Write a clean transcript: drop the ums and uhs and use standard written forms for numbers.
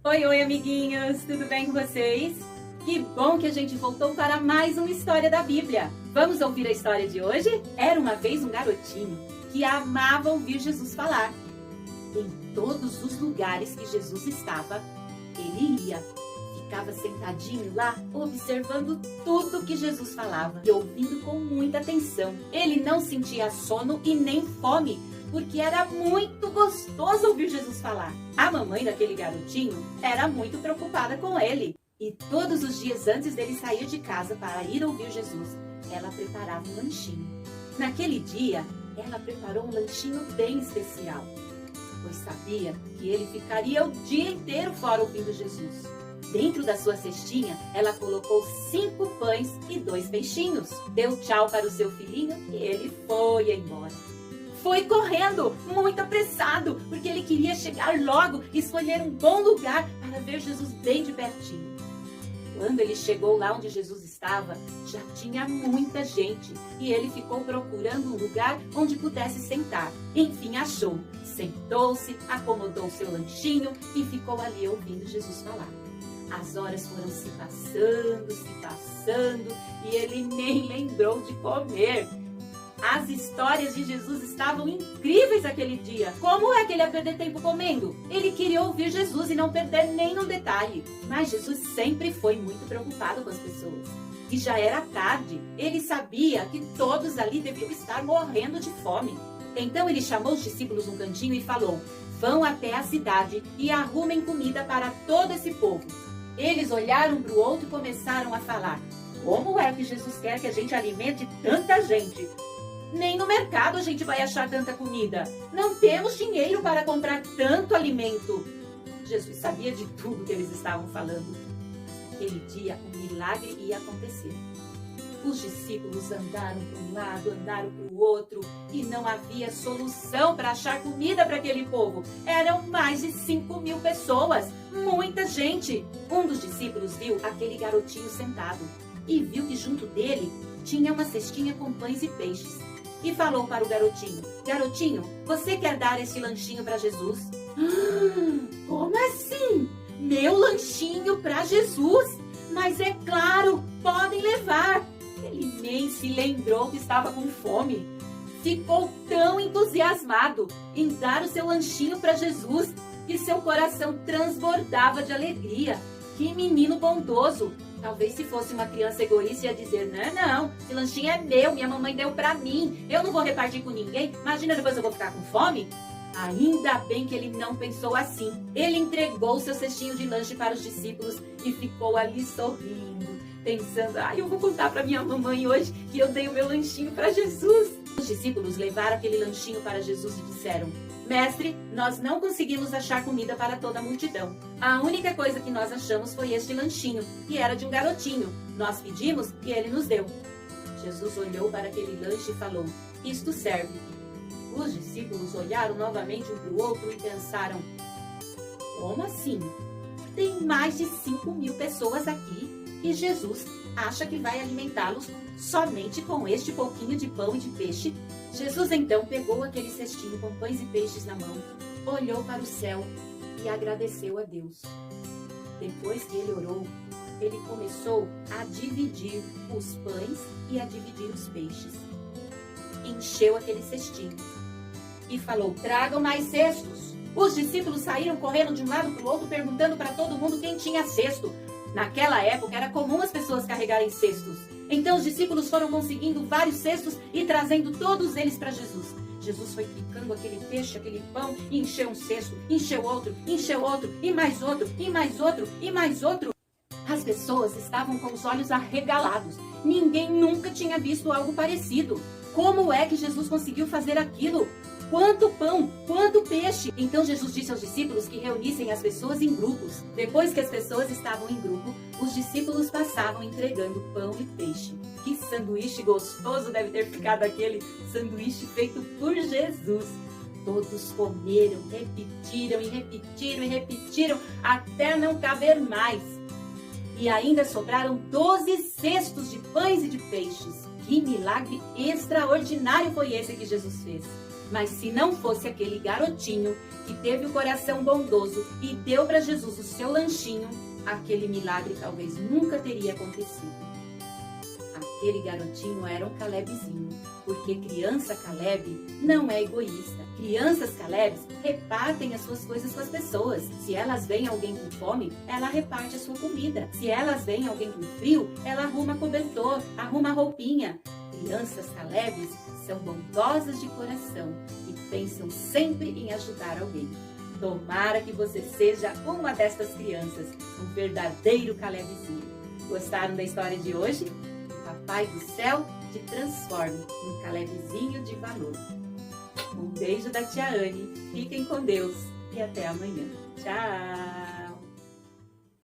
Oi, oi, amiguinhos! Tudo bem com vocês? Que bom que a gente voltou para mais uma história da Bíblia. Vamos ouvir a história de hoje? Era uma vez um garotinho que amava ouvir Jesus falar. Em todos os lugares que Jesus estava, ele ia. Ficava sentadinho lá, observando tudo que Jesus falava e ouvindo com muita atenção. Ele não sentia sono e nem fome, porque era muito gostoso ouvir Jesus falar. A mamãe daquele garotinho era muito preocupada com ele. E todos os dias antes dele sair de casa para ir ouvir Jesus, ela preparava um lanchinho. Naquele dia, ela preparou um lanchinho bem especial, pois sabia que ele ficaria o dia inteiro fora ouvindo Jesus. Dentro da sua cestinha, ela colocou 5 pães e 2 peixinhos. Deu tchau para o seu filhinho e ele foi embora. Foi correndo, muito apressado, porque ele queria chegar logo e escolher um bom lugar para ver Jesus bem de pertinho. Quando ele chegou lá onde Jesus estava, já tinha muita gente e ele ficou procurando um lugar onde pudesse sentar. Enfim, achou. Sentou-se, acomodou seu lanchinho e ficou ali ouvindo Jesus falar. As horas foram se passando e ele nem lembrou de comer. As histórias de Jesus estavam incríveis aquele dia. Como é que ele ia perder tempo comendo? Ele queria ouvir Jesus e não perder nem um detalhe. Mas Jesus sempre foi muito preocupado com as pessoas. E já era tarde. Ele sabia que todos ali deviam estar morrendo de fome. Então ele chamou os discípulos num cantinho e falou: vão até a cidade e arrumem comida para todo esse povo. Eles olharam para o outro e começaram a falar: como é que Jesus quer que a gente alimente tanta gente? Nem no mercado a gente vai achar tanta comida. Não temos dinheiro para comprar tanto alimento. Jesus sabia de tudo que eles estavam falando. Naquele dia, um milagre ia acontecer. Os discípulos andaram para um lado, andaram para o outro e não havia solução para achar comida para aquele povo. Eram mais de 5.000 pessoas, muita gente. Um dos discípulos viu aquele garotinho sentado e viu que junto dele tinha uma cestinha com pães e peixes. E falou para o garotinho: garotinho, você quer dar esse lanchinho para Jesus? Como assim? Meu lanchinho para Jesus? Mas é claro, podem levar. Ele nem se lembrou que estava com fome. Ficou tão entusiasmado em dar o seu lanchinho para Jesus que seu coração transbordava de alegria. Que menino bondoso! Talvez se fosse uma criança egoísta ia dizer: não, esse lanchinho é meu, minha mamãe deu pra mim, eu não vou repartir com ninguém, imagina depois eu vou ficar com fome? Ainda bem que ele não pensou assim. Ele entregou seu cestinho de lanche para os discípulos e ficou ali sorrindo, pensando: eu vou contar pra minha mamãe hoje que eu dei o meu lanchinho para Jesus. Os discípulos levaram aquele lanchinho para Jesus e disseram: mestre, nós não conseguimos achar comida para toda a multidão. A única coisa que nós achamos foi este lanchinho, que era de um garotinho. Nós pedimos e ele nos deu. Jesus olhou para aquele lanche e falou: isto serve. Os discípulos olharam novamente um para o outro e pensaram: como assim? Tem mais de 5.000 pessoas aqui e Jesus acha que vai alimentá-los somente com este pouquinho de pão e de peixe? Jesus então pegou aquele cestinho com pães e peixes na mão, olhou para o céu e agradeceu a Deus. Depois que ele orou, ele começou a dividir os pães e a dividir os peixes. Encheu aquele cestinho e falou: tragam mais cestos. Os discípulos saíram correndo de um lado para o outro, perguntando para todo mundo quem tinha cesto. Naquela época era comum as pessoas carregarem cestos. Então os discípulos foram conseguindo vários cestos e trazendo todos eles para Jesus. Jesus foi picando aquele peixe, aquele pão e encheu um cesto, encheu outro, e mais outro, e mais outro, e mais outro. As pessoas estavam com os olhos arregalados. Ninguém nunca tinha visto algo parecido. Como é que Jesus conseguiu fazer aquilo? Quanto pão, quanto peixe! Então Jesus disse aos discípulos que reunissem as pessoas em grupos. Depois que as pessoas estavam em grupo, os discípulos passavam entregando pão e peixe. Que sanduíche gostoso deve ter ficado aquele sanduíche feito por Jesus! Todos comeram, repetiram e repetiram e repetiram até não caber mais. E ainda sobraram 12 cestos de pães e de peixes. Que milagre extraordinário foi esse que Jesus fez! Mas se não fosse aquele garotinho que teve o coração bondoso e deu para Jesus o seu lanchinho, aquele milagre talvez nunca teria acontecido. Aquele garotinho era um Calebzinho, porque criança Caleb não é egoísta. Crianças Calebs repartem as suas coisas com as pessoas. Se elas veem alguém com fome, ela reparte a sua comida. Se elas veem alguém com frio, ela arruma cobertor, arruma roupinha. Crianças Calebs são bondosas de coração e pensam sempre em ajudar alguém. Tomara que você seja uma destas crianças, um verdadeiro Calebzinho. Gostaram da história de hoje? Papai do céu te transforme num Calebzinho de valor. Um beijo da tia Anne, fiquem com Deus e até amanhã. Tchau!